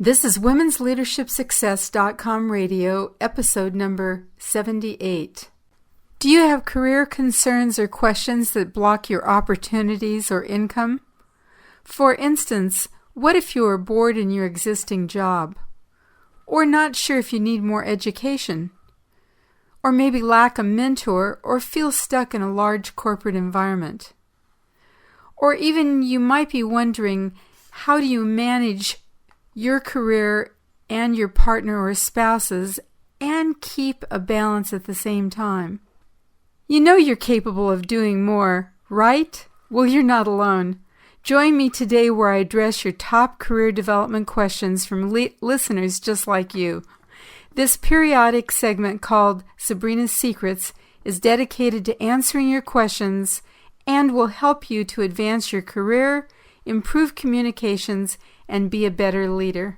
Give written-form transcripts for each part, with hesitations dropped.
This is Women'sLeadershipSuccess.com radio, episode number 78. Do you have career concerns or questions that block your opportunities or income? For instance, what if you are bored in your existing job? Or not sure if you need more education? Or maybe lack a mentor or feel stuck in a large corporate environment? Or even you might be wondering, how do you manage your career and your partner or spouse's and keep a balance at the same time? You know you're capable of doing more, right? Well, you're not alone. Join me today where I address your top career development questions from listeners just like you. This periodic segment called Sabrina's Secrets is dedicated to answering your questions and will help you to advance your career, improve communications, and be a better leader.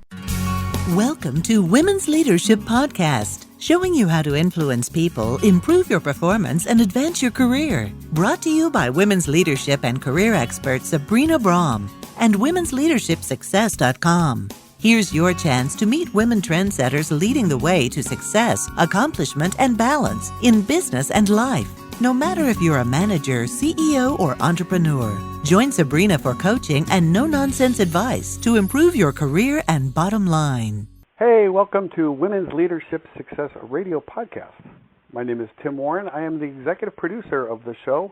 Welcome to Women's Leadership Podcast, showing you how to influence people, improve your performance, and advance your career. Brought to you by women's leadership and career expert Sabrina Braham and Women'sLeadershipSuccess.com. Here's your chance to meet women trendsetters leading the way to success, accomplishment, and balance in business and life. No matter if you're a manager, CEO, or entrepreneur, join Sabrina for coaching and no-nonsense advice to improve your career and bottom line. Hey, welcome to Women's Leadership Success Radio Podcast. My name is Tim Warren. I am the executive producer of the show,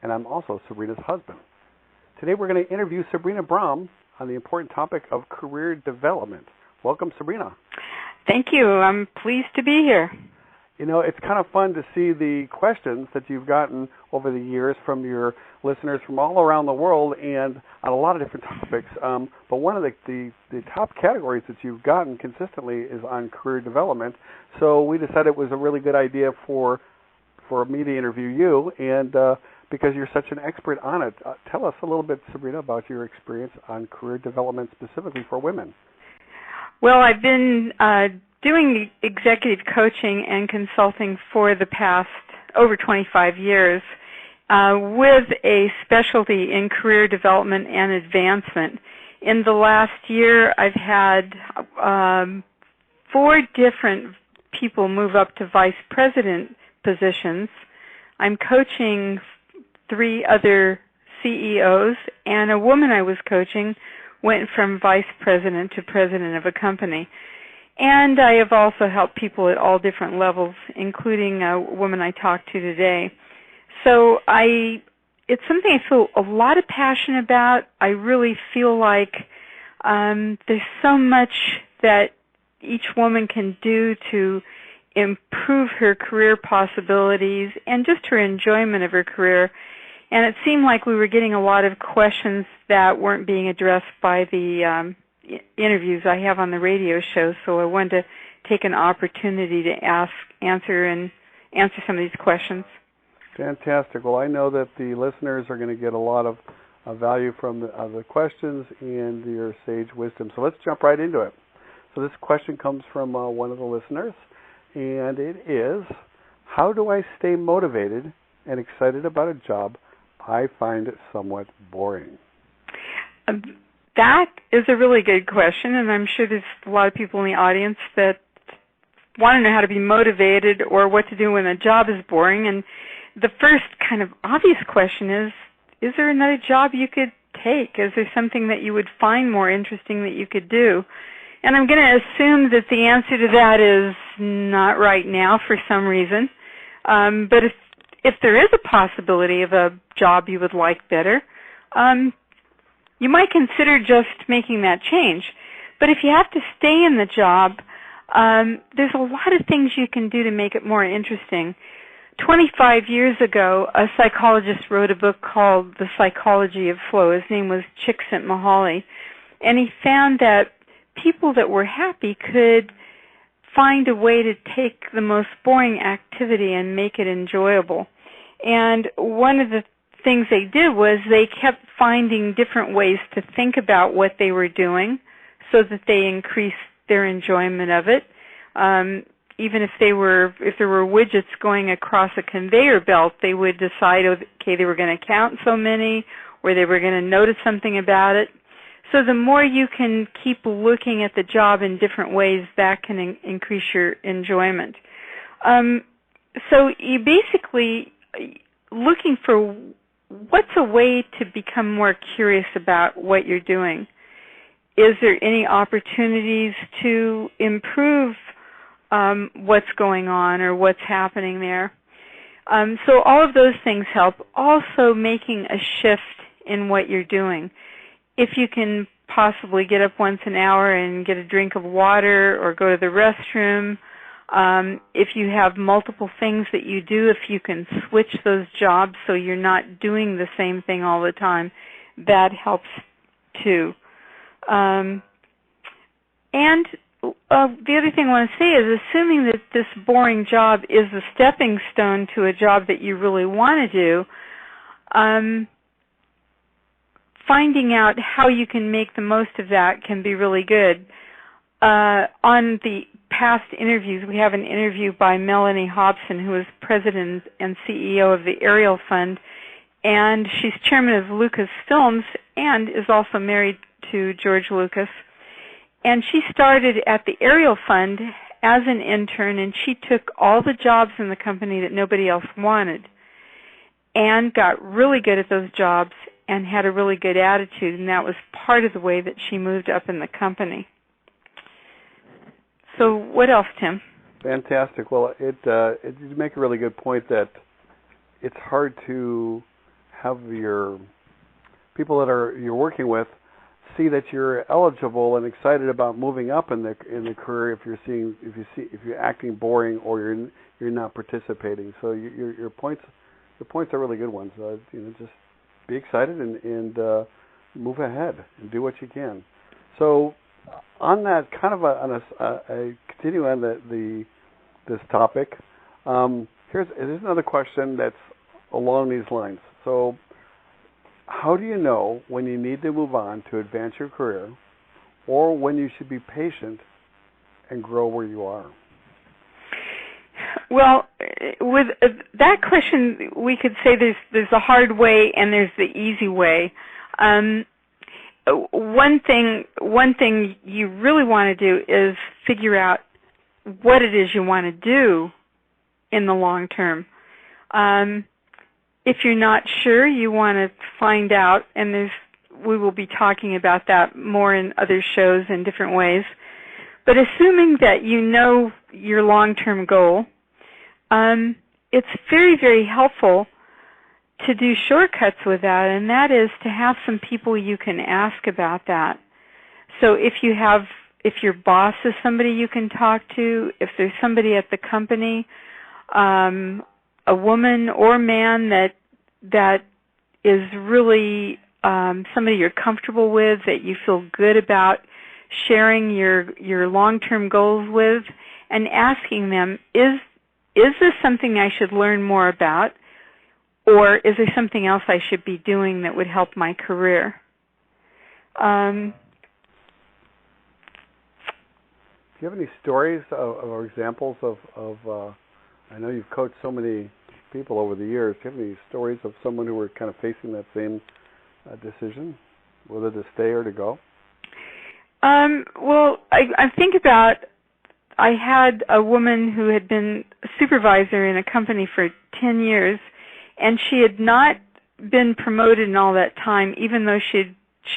and I'm also Sabrina's husband. Today we're going to interview Sabrina Braham on the important topic of career development. Welcome, Sabrina. Thank you. I'm pleased to be here. You know, it's kind of fun to see the questions that you've gotten over the years from your listeners from all around the world and on a lot of different topics. But one of the top categories that you've gotten consistently is on career development. So we decided it was a really good idea for me to interview you, and because you're such an expert on it. Tell us a little bit, Sabrina, about your experience on career development specifically for women. Well, I've been doing executive coaching and consulting for the past over 25 years with a specialty in career development and advancement. In the last year, I've had 4 different people move up to vice president positions. I'm coaching 3 other CEOs, and a woman I was coaching went from vice president to president of a company. And I have also helped people at all different levels, including a woman I talked to today. So it's something I feel a lot of passion about. I really feel like there's so much that each woman can do to improve her career possibilities and just her enjoyment of her career. And it seemed like we were getting a lot of questions that weren't being addressed by the interviews I have on the radio show, so I wanted to take an opportunity to answer some of these questions. Fantastic. Well, I know that the listeners are going to get a lot of value from the questions and your sage wisdom. So let's jump right into it. So this question comes from one of the listeners, and it is, how do I stay motivated and excited about a job I find it somewhat boring? That is a really good question, and I'm sure there's a lot of people in the audience that want to know how to be motivated or what to do when a job is boring. And the first kind of obvious question is there another job you could take? Is there something that you would find more interesting that you could do? And I'm going to assume that the answer to that is not right now for some reason. But if there is a possibility of a job you would like better, you might consider just making that change. But if you have to stay in the job, there's a lot of things you can do to make it more interesting. 25 years ago, a psychologist wrote a book called The Psychology of Flow. His name was Csikszentmihalyi. And he found that people that were happy could find a way to take the most boring activity and make it enjoyable. And one of the things they did was they kept finding different ways to think about what they were doing so that they increased their enjoyment of it. Even if there were widgets going across a conveyor belt, they would decide, okay, they were going to count so many, or they were going to notice something about it. So the more you can keep looking at the job in different ways, that can increase your enjoyment. So you basically looking for what's a way to become more curious about what you're doing. Is there any opportunities to improve what's going on or what's happening there? So all of those things help. Also making a shift in what you're doing. If you can possibly get up once an hour and get a drink of water or go to the restroom, if you have multiple things that you do, if you can switch those jobs so you're not doing the same thing all the time, that helps too. And the other thing I want to say is, assuming that this boring job is a stepping stone to a job that you really want to do, finding out how you can make the most of that can be really good. On the past interviews, we have an interview by Melanie Hobson, who is president and CEO of the Ariel Fund, and she's chairman of Lucasfilms and is also married to George Lucas. And she started at the Ariel Fund as an intern, and she took all the jobs in the company that nobody else wanted and got really good at those jobs and had a really good attitude, and that was part of the way that she moved up in the company. So what else, Tim? Fantastic. Well, you make a really good point that it's hard to have your people that you're working with see that you're eligible and excited about moving up in the career if you're acting boring or you're not participating. So your points are really good ones. Just be excited and move ahead and do what you can. So on that, kind of continue on this topic. Here's another question that's along these lines. So, how do you know when you need to move on to advance your career, or when you should be patient and grow where you are? Well, with that question, we could say there's a hard way and there's the easy way. One thing you really want to do is figure out what it is you want to do in the long term. If you're not sure, you want to find out, and we will be talking about that more in other shows in different ways. But assuming that you know your long-term goal, it's very, very helpful to do shortcuts with that, and that is to have some people you can ask about that. So if your boss is somebody you can talk to, if there's somebody at the company, a woman or man that is really somebody you're comfortable with, that you feel good about sharing your long-term goals with, and asking them, is this something I should learn more about, or is there something else I should be doing that would help my career? Do you have any stories or examples of I know you've coached so many people over the years. Do you have any stories of someone who were kind of facing that same decision, whether to stay or to go? Well, I think about, I had a woman who had been a supervisor in a company for 10 years, and she had not been promoted in all that time, even though she'd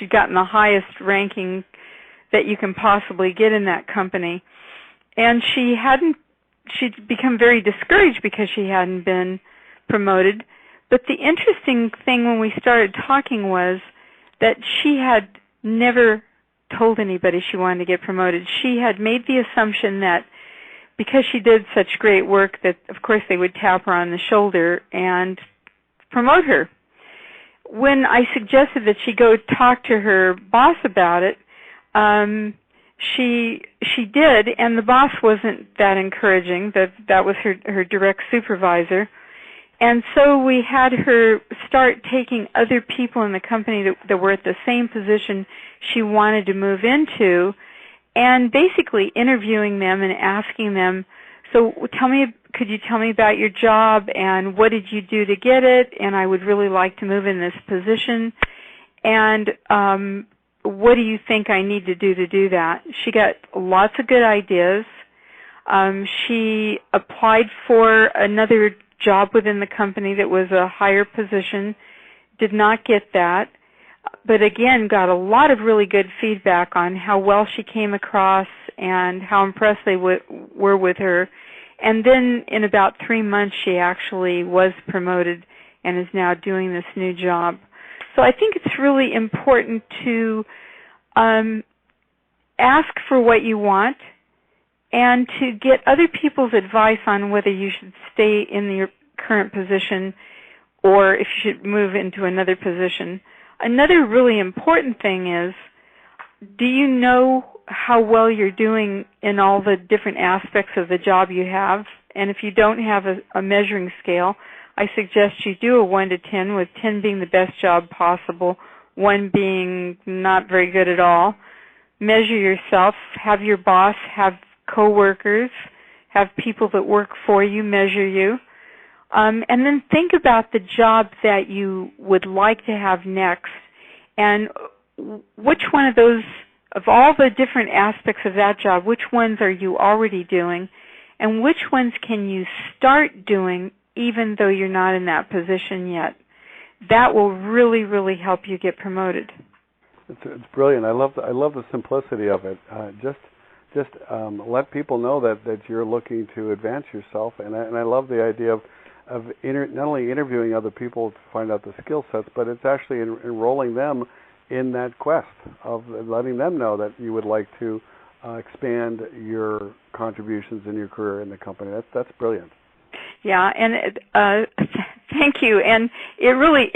gotten the highest ranking that you can possibly get in that company. And she'd become very discouraged because she hadn't been promoted. But the interesting thing when we started talking was that she had never told anybody she wanted to get promoted. She had made the assumption that because she did such great work that, of course, they would tap her on the shoulder and promote her. When I suggested that she go talk to her boss about it, she did, and the boss wasn't that encouraging. That was her direct supervisor. And so we had her start taking other people in the company that were at the same position she wanted to move into, and basically interviewing them and asking them, so could you tell me about your job, and what did you do to get it, and I would really like to move in this position. And what do you think I need to do that? She got lots of good ideas. She applied for another job within the company that was a higher position, did not get that, but again got a lot of really good feedback on how well she came across and how impressed they were with her. And then in about 3 months she actually was promoted and is now doing this new job. So I think it's really important to ask for what you want and to get other people's advice on whether you should stay in your current position or if you should move into another position. Another really important thing is, do you know how well you're doing in all the different aspects of the job you have? And if you don't have a measuring scale, I suggest you do a 1 to 10, with 10 being the best job possible, 1 being not very good at all. Measure yourself, have your boss, have coworkers, have people that work for you measure you. And then think about the job that you would like to have next, and which one of those, of all the different aspects of that job, which ones are you already doing, and which ones can you start doing even though you're not in that position yet. That will really, really help you get promoted. It's brilliant. I love the simplicity of it. Just let people know that you're looking to advance yourself, and I love the idea of not only interviewing other people to find out the skill sets, but it's actually enrolling them in that quest of letting them know that you would like to expand your contributions in your career in the company. That's brilliant. Yeah, and thank you. And it really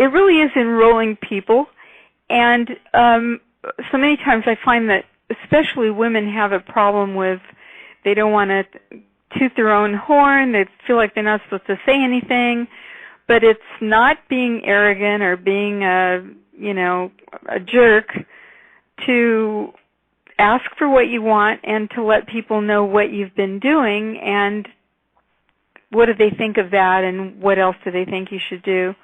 is enrolling people. And so many times I find that especially women have a problem with, they don't want to toot their own horn. They feel like they're not supposed to say anything. But it's not being arrogant or being a jerk to ask for what you want and to let people know what you've been doing and what do they think of that and what else do they think you should do.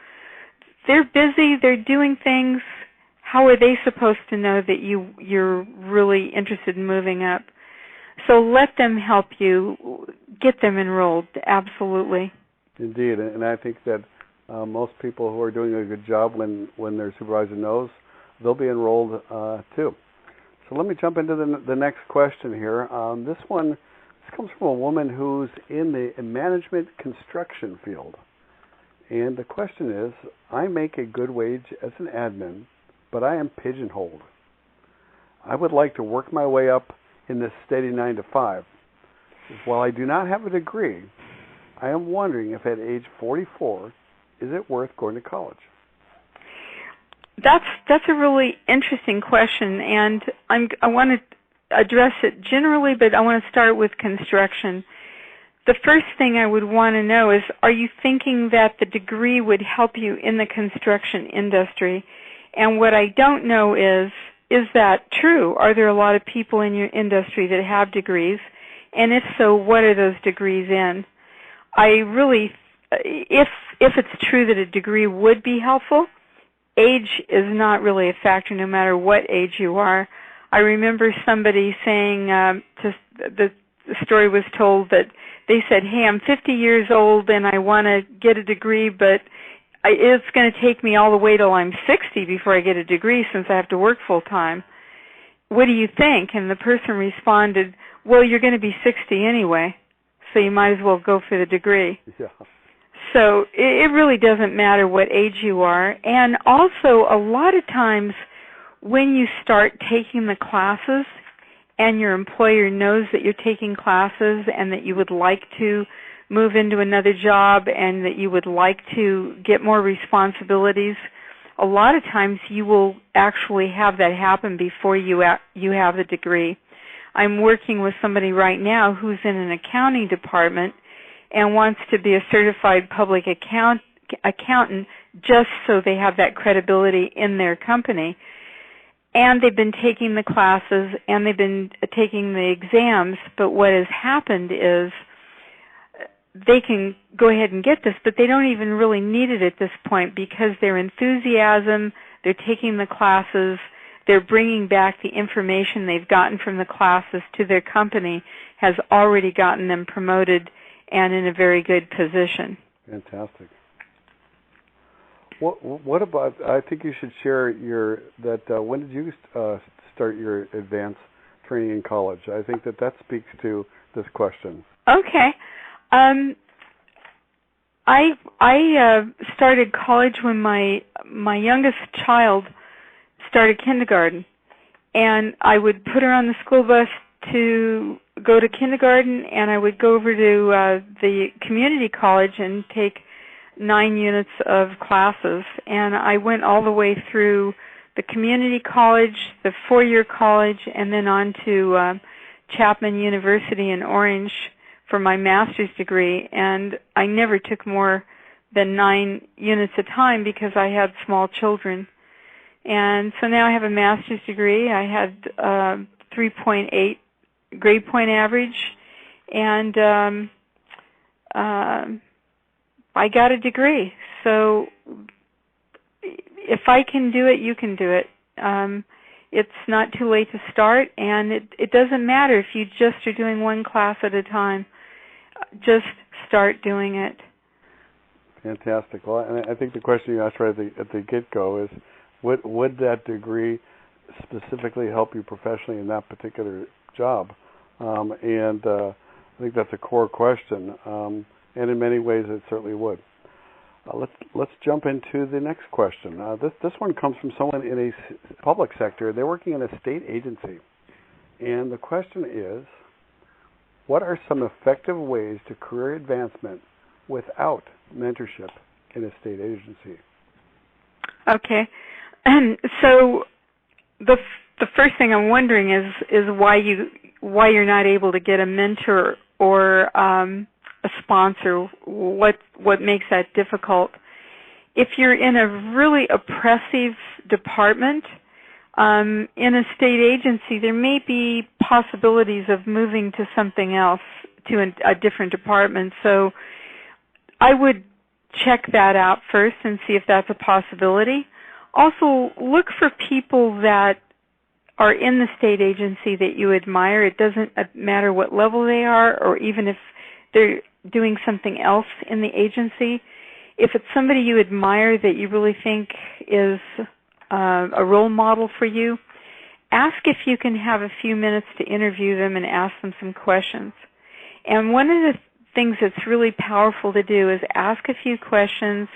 They're busy. They're doing things. How are they supposed to know that you're really interested in moving up? So let them help you. Get them enrolled. Absolutely. Indeed, and I think that most people who are doing a good job when their supervisor knows, they'll be enrolled too. So let me jump into the next question here. This comes from a woman who's in the management construction field. And the question is, I make a good wage as an admin, but I am pigeonholed. I would like to work my way up in this steady 9 to 5. While I do not have a degree, I am wondering if at age 44, is it worth going to college? That's a really interesting question, and I want to address it generally, but I want to start with construction. The first thing I would want to know is, are you thinking that the degree would help you in the construction industry? And what I don't know is that true? Are there a lot of people in your industry that have degrees? And if so, what are those degrees in? If it's true that a degree would be helpful, age is not really a factor no matter what age you are. I remember somebody saying, the story was told that they said, hey, I'm 50 years old and I want to get a degree, but it's going to take me all the way till I'm 60 before I get a degree since I have to work full time. What do you think? And the person responded, well, you're going to be 60 anyway, so you might as well go for the degree. Yeah. So it really doesn't matter what age you are. And also, a lot of times when you start taking the classes and your employer knows that you're taking classes and that you would like to move into another job and that you would like to get more responsibilities, a lot of times you will actually have that happen before you have the degree. I'm working with somebody right now who's in an accounting department and wants to be a certified public accountant just so they have that credibility in their company. And they've been taking the classes and they've been taking the exams, but what has happened is they can go ahead and get this, but they don't even really need it at this point because their enthusiasm, they're taking the classes, they're bringing back the information they've gotten from the classes to their company has already gotten them promoted and in a very good position. Fantastic. What about? I think you should share when did you start your advanced training in college? I think that speaks to this question. Okay. I started college when my youngest child started kindergarten, and I would put her on the school bus to go to kindergarten, and I would go over to the community college and take 9 units of classes, and I went all the way through the community college, the 4-year college, and then on to Chapman University in Orange for my master's degree, and I never took more than 9 units a time because I had small children. And so now I have a master's degree. I had 3.8 grade point average, and I got a degree. So if I can do it, you can do it. It's not too late to start, and it doesn't matter if you just are doing one class at a time. Just start doing it. Fantastic. Well, and I think the question you asked right at the get-go is, would that degree specifically help you professionally in that particular job? And I think that's a core question, and in many ways it certainly would. Let's jump into the next question. This one comes from someone in a public sector. They're working in a state agency, and the question is, what are some effective ways to career advancement without mentorship in a state agency? Okay. So the first thing I'm wondering is why you're not able to get a mentor or a sponsor. What makes that difficult? If you're in a really oppressive department in a state agency, there may be possibilities of moving to something else, to a different department. So I would check that out first and see if that's a possibility. Also, look for people that are in the state agency that you admire. It doesn't matter what level they are, or even if they're doing something else in the agency. If it's somebody you admire that you really think is a role model for you, ask if you can have a few minutes to interview them and ask them some questions. And one of the things that's really powerful to do is ask a few questions,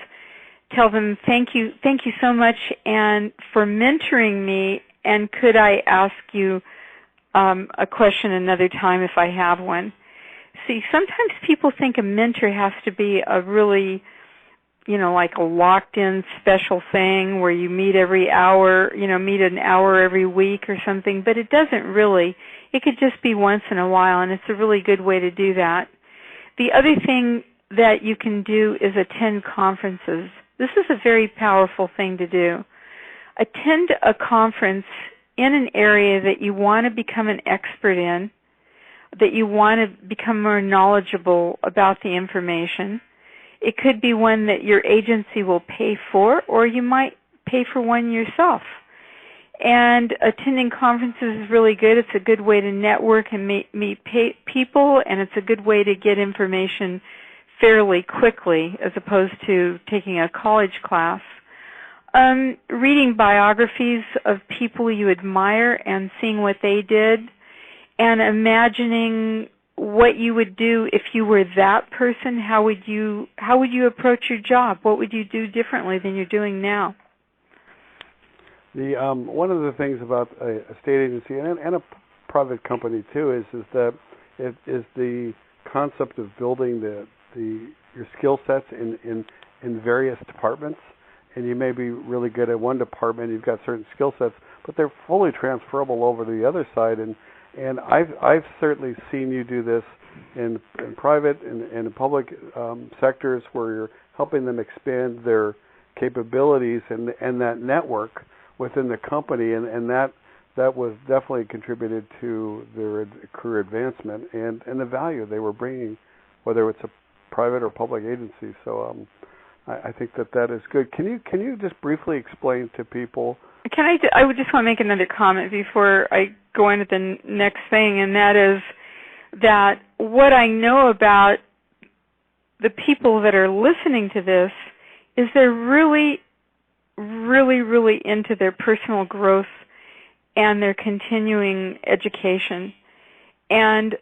tell them thank you so much and for mentoring me, and could I ask you a question another time if I have one. See, sometimes people think a mentor has to be a really, like a locked-in special thing where you meet every hour, meet an hour every week or something, but it doesn't really. It could just be once in a while, and it's a really good way to do that. The other thing that you can do is attend conferences. This is a very powerful thing to do. Attend a conference in an area that you want to become an expert in, that you want to become more knowledgeable about the information. It could be one that your agency will pay for, or you might pay for one yourself. And attending conferences is really good. It's a good way to network and meet people, and it's a good way to get information fairly quickly as opposed to taking a college class. Reading biographies of people you admire and seeing what they did, and imagining what you would do if you were that person. How would you approach your job? What would you do differently than you're doing now? One of the things about a state agency and a private company too is that it is the concept of building your skill sets in various departments. And you may be really good at one department, you've got certain skill sets, but they're fully transferable over to the other side. And I've certainly seen you do this in private and in public sectors where you're helping them expand their capabilities and that network within the company, and that was definitely contributed to their career advancement and the value they were bringing, whether it's a private or public agency. So I think that is good. Can you just briefly explain to people? I would just want to make another comment before I go into the next thing, and that is that what I know about the people that are listening to this is they're really, really, really into their personal growth and their continuing education. And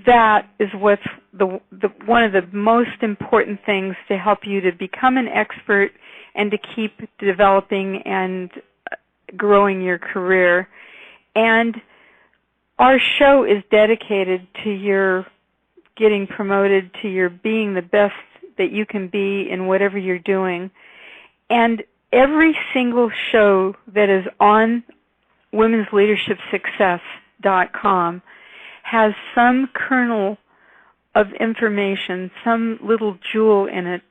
that is what's one of the most important things to help you to become an expert and to keep developing and growing your career. And our show is dedicated to your getting promoted, to your being the best that you can be in whatever you're doing. And every single show that is on womensleadershipsuccess.com has some kernel of information, some little jewel in it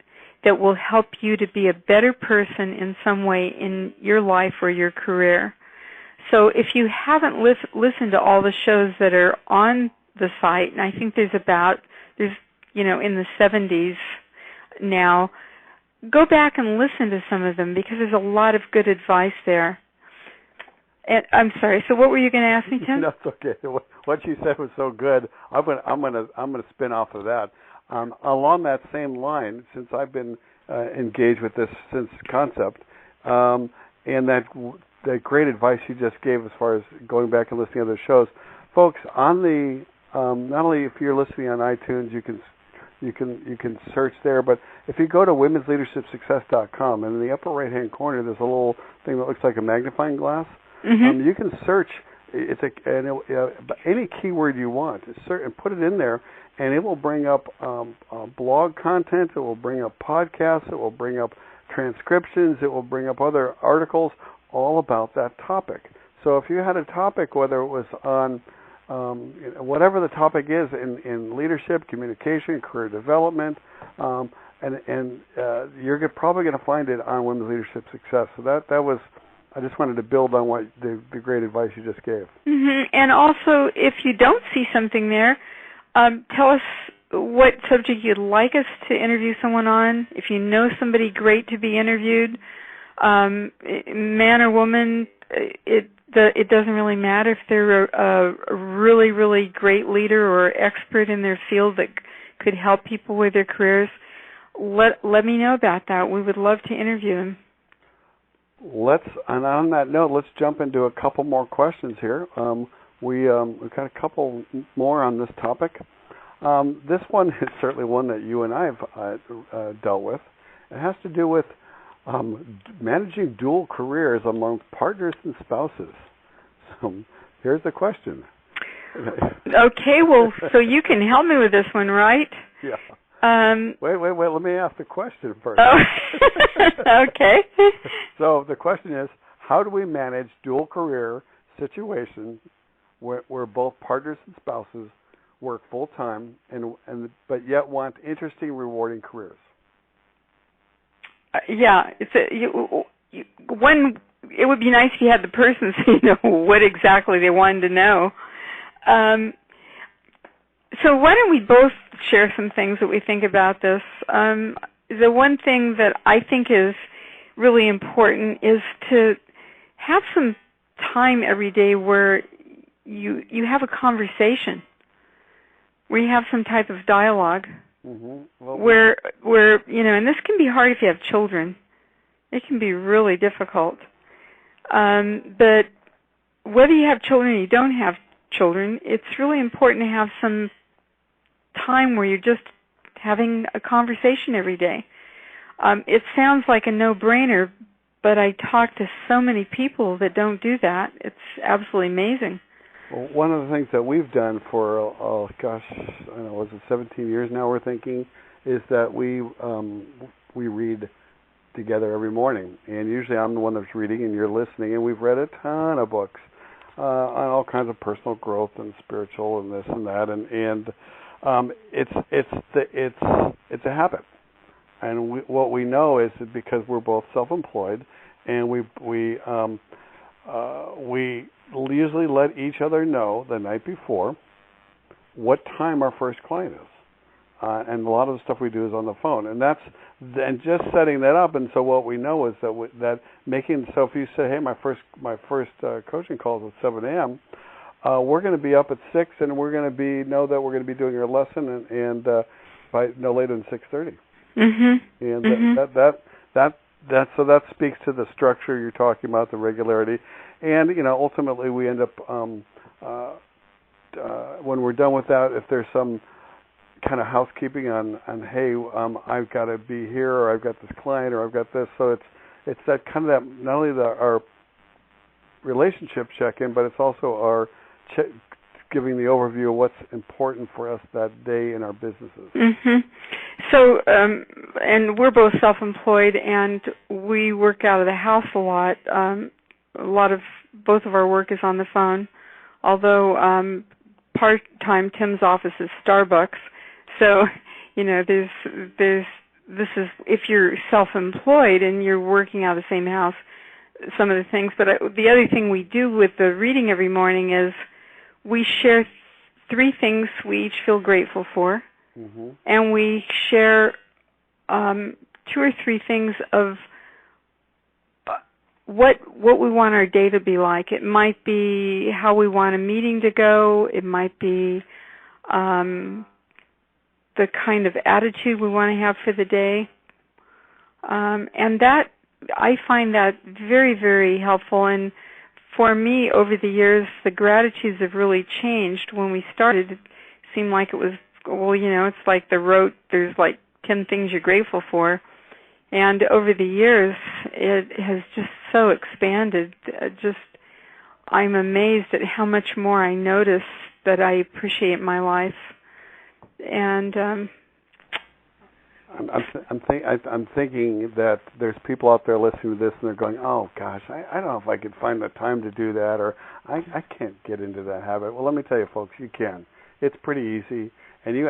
that will help you to be a better person in some way in your life or your career. So if you haven't listened to all the shows that are on the site, and I think there's in the 70s now, go back and listen to some of them because there's a lot of good advice there. And I'm sorry. So what were you going to ask me, Tim? No, it's okay. What you said was so good. I'm gonna spin off of that. Along that same line, since I've been engaged with this since concept, and that great advice you just gave as far as going back and listening to other shows, folks. On the not only if you're listening on iTunes, you can search there, but if you go to womensleadershipsuccess.com, and in the upper right-hand corner, there's a little thing that looks like a magnifying glass. Mm-hmm. You can search any keyword you want, and put it in there, and it will bring up blog content. It will bring up podcasts. It will bring up transcriptions. It will bring up other articles all about that topic. So if you had a topic, whether it was on whatever the topic is in leadership, communication, career development, and you're probably going to find it on Women's Leadership Success. So that was, I just wanted to build on what the great advice you just gave. Mm-hmm. And also, if you don't see something there, tell us what subject you'd like us to interview someone on. If you know somebody great to be interviewed, man or woman, it doesn't really matter if they're a really, really great leader or expert in their field that could help people with their careers. Let me know about that. We would love to interview them. And on that note, let's jump into a couple more questions here. We've got a couple more on this topic. This one is certainly one that you and I have dealt with. It has to do with managing dual careers among partners and spouses. So here's the question. Okay, well, so you can help me with this one, right? Yeah. Wait. Let me ask the question first. Oh. Okay. So the question is, how do we manage dual career situations where both partners and spouses work full time but yet want interesting, rewarding careers? Yeah, it would be nice if you had the person so you know what exactly they wanted to know. So why don't we both share some things that we think about this? The one thing that I think is really important is to have some time every day where you have a conversation, where you have some type of dialogue. Mm-hmm. Well, where and this can be hard if you have children. It can be really difficult. But whether you have children or you don't have children, it's really important to have some time where you're just having a conversation every day. It sounds like a no-brainer, but I talk to so many people that don't do that. It's absolutely amazing. Well, one of the things that we've done for, I don't know, was it 17 years now we're thinking, is that we read together every morning. And usually I'm the one that's reading and you're listening, and we've read a ton of books on all kinds of personal growth and spiritual and this and that. And it's a habit. And what we know is that because we're both self-employed, and we usually let each other know the night before what time our first client is. and a lot of the stuff we do is on the phone, and just setting that up. And so what we know is that making, so if you say, hey, my first coaching call is at 7 a.m., we're going to be up at 6, and we're going to know that we're going to be doing our lesson and by no later than 6:30. Mm-hmm. And mm-hmm. So that speaks to the structure you're talking about, the regularity, and ultimately we end up when we're done with that, if there's some kind of housekeeping on hey, I've got to be here, or I've got this client, or I've got this. So it's that kind of that, not only our relationship check-in, but it's also our giving the overview of what's important for us that day in our businesses. Mm-hmm. So, and we're both self-employed, and we work out of the house a lot. Both of our work is on the phone, although part-time Tim's office is Starbucks. So, this is, if you're self-employed and you're working out of the same house, some of the things. But the other thing we do with the reading every morning is we share 3 things we each feel grateful for, mm-hmm. and we share 2 or 3 things of what we want our day to be like. It might be how we want a meeting to go. It might be the kind of attitude we want to have for the day. And that, I find that very, very helpful. And for me, over the years, the gratitudes have really changed. When we started, it seemed like it was, it's like the road, there's like 10 things you're grateful for. And over the years, it has just so expanded. I'm amazed at how much more I notice that I appreciate my life. And I'm thinking that there's people out there listening to this, and they're going, oh gosh, I don't know if I could find the time to do that, or I can't get into that habit. Well, let me tell you, folks, you can. It's pretty easy, and you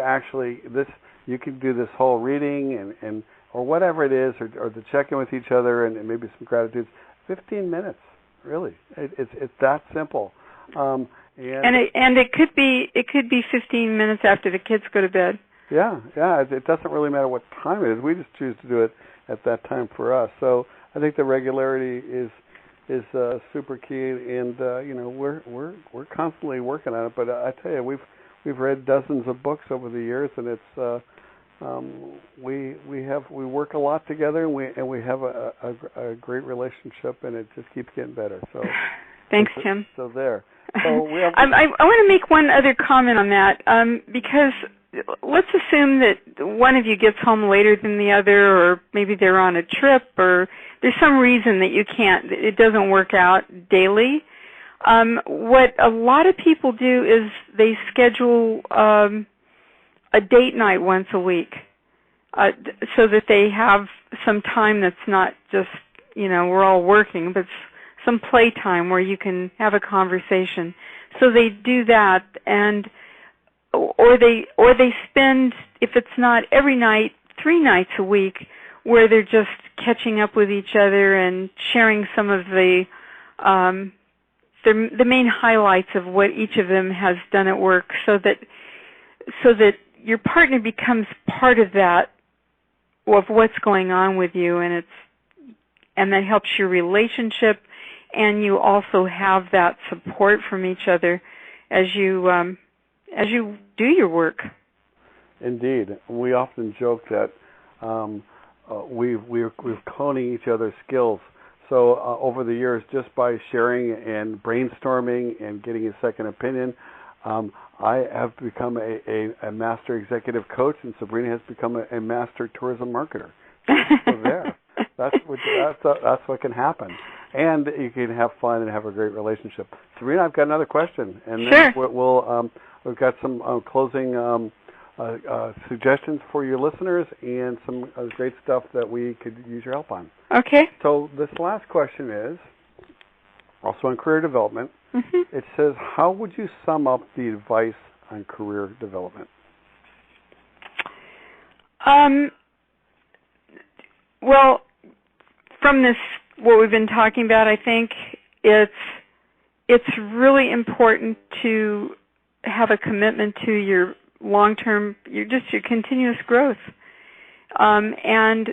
can do this whole reading and or whatever it is, or to check in with each other and maybe some gratitudes. 15 minutes, really. It's that simple. And it could be 15 minutes after the kids go to bed. Yeah. It doesn't really matter what time it is. We just choose to do it at that time for us. So I think the regularity is super key, and we're constantly working on it. But I tell you, we've read dozens of books over the years, and it's we work a lot together, and we have a great relationship, and it just keeps getting better. So thanks, Tim. So there. So I want to make one other comment on that, because let's assume that one of you gets home later than the other, or maybe they're on a trip, or there's some reason that it doesn't work out daily. What a lot of people do is they schedule a date night once a week, so that they have some time that's not just, we're all working, but some play time where you can have a conversation. So they do that, or they spend, if it's not every night, 3 nights a week, where they're just catching up with each other and sharing some of the main highlights of what each of them has done at work, so that your partner becomes part of that, of what's going on with you, and that helps your relationship, and you also have that support from each other as you do your work. Indeed, we often joke that we're cloning each other's skills. So over the years, just by sharing and brainstorming and getting a second opinion, I have become a master executive coach, and Sabrina has become a master tourism marketer. So there, that's what can happen, and you can have fun and have a great relationship. Sabrina, I've got another question, and then we've got some closing suggestions for your listeners and some great stuff that we could use your help on. Okay. So this last question is also on career development. Mm-hmm. It says, how would you sum up the advice on career development? Well, from this, what we've been talking about, I think it's really important to have a commitment to your long-term, your continuous growth. And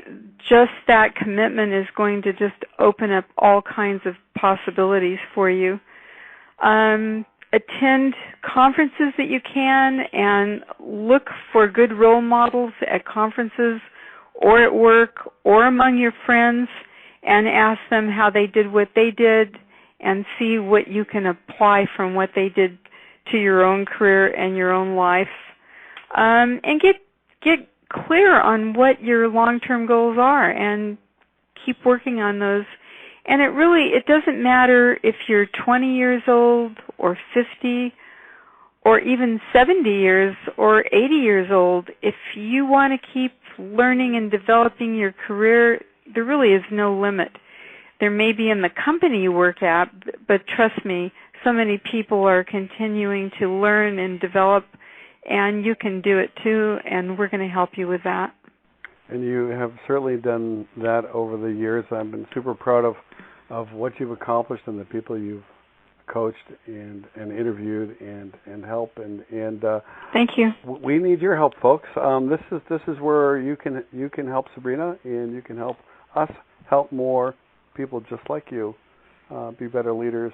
just that commitment is going to just open up all kinds of possibilities for you. Attend conferences that you can and look for good role models at conferences or at work or among your friends and ask them how they did what they did and see what you can apply from what they did to your own career and your own life. And get clear on what your long-term goals are and keep working on those. And it doesn't matter if you're 20 years old or 50 or even 70 years or 80 years old. If you want to keep learning and developing your career, there really is no limit. There may be in the company you work at, but trust me, so many people are continuing to learn and develop, and you can do it too, and we're going to help you with that. And you have certainly done that over the years. I've been super proud of what you've accomplished and the people you've coached and interviewed and helped and thank you. We need your help, folks. This is where you can help Sabrina, and you can help us help more people just like you be better leaders,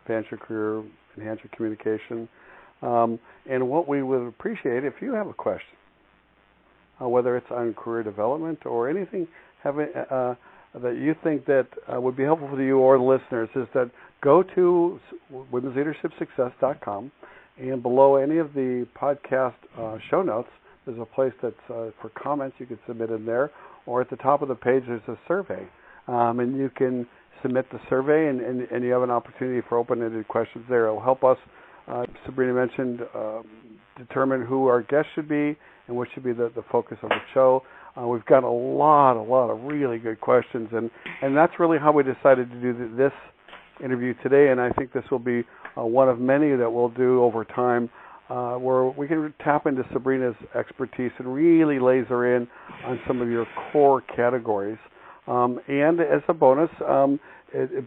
advance your career, enhance your communication. And what we would appreciate if you have a question, whether it's on career development or anything that you think that would be helpful to you or the listeners, is that go to womensleadershipsuccess.com, and below any of the podcast show notes, there's a place that's for comments you can submit in there, or at the top of the page there's a survey, and you can submit the survey, and you have an opportunity for open-ended questions there. It'll help us, Sabrina mentioned, determine who our guests should be and what should be the focus of the show. We've got a lot of really good questions, and that's really how we decided to do this interview today, and I think this will be one of many that we'll do over time, where we can tap into Sabrina's expertise and really laser in on some of your core categories. And as a bonus,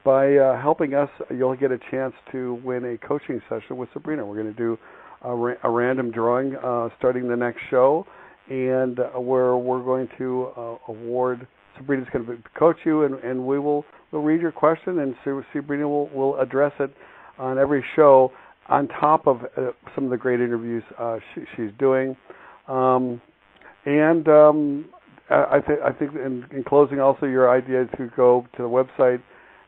by helping us, you'll get a chance to win a coaching session with Sabrina. We're going to do a random drawing starting the next show, and where we're going to award. Sabrina's going to coach you, and we'll read your question, and Sabrina will address it on every show on top of some of the great interviews she's doing. I think in closing, also your idea to go to the website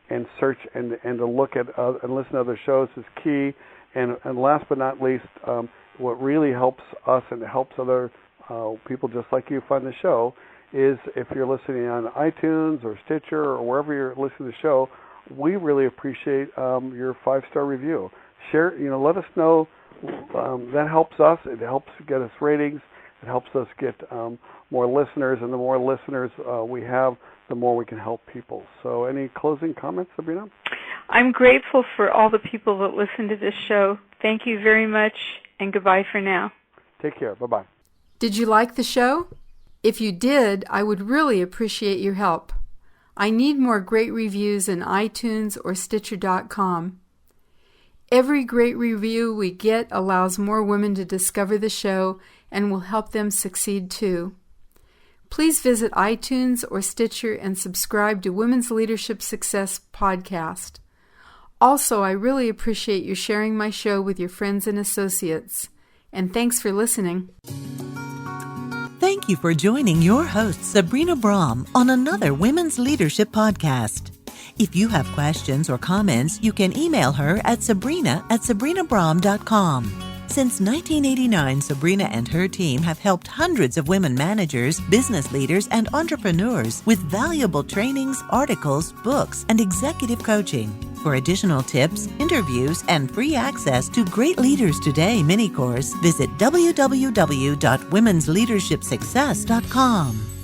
and search and to look at and listen to other shows is key. And last but not least, what really helps us and helps other people just like you find the show is if you're listening on iTunes or Stitcher or wherever you're listening to the show, we really appreciate your 5-star review. Share, let us know. That helps us. It helps get us ratings. It helps us get more listeners, and the more listeners we have, the more we can help people. So any closing comments, Sabrina? I'm grateful for all the people that listen to this show. Thank you very much, and goodbye for now. Take care. Bye-bye. Did you like the show? If you did, I would really appreciate your help. I need more great reviews in iTunes or Stitcher.com. Every great review we get allows more women to discover the show and will help them succeed too. Please visit iTunes or Stitcher and subscribe to Women's Leadership Success Podcast. Also, I really appreciate you sharing my show with your friends and associates. And thanks for listening. Thank you for joining your host, Sabrina Braham, on another Women's Leadership Podcast. If you have questions or comments, you can email her at sabrina@sabrinabraham.com. Since 1989, Sabrina and her team have helped hundreds of women managers, business leaders, and entrepreneurs with valuable trainings, articles, books, and executive coaching. For additional tips, interviews, and free access to Great Leaders Today mini course, visit www.womensleadershipsuccess.com.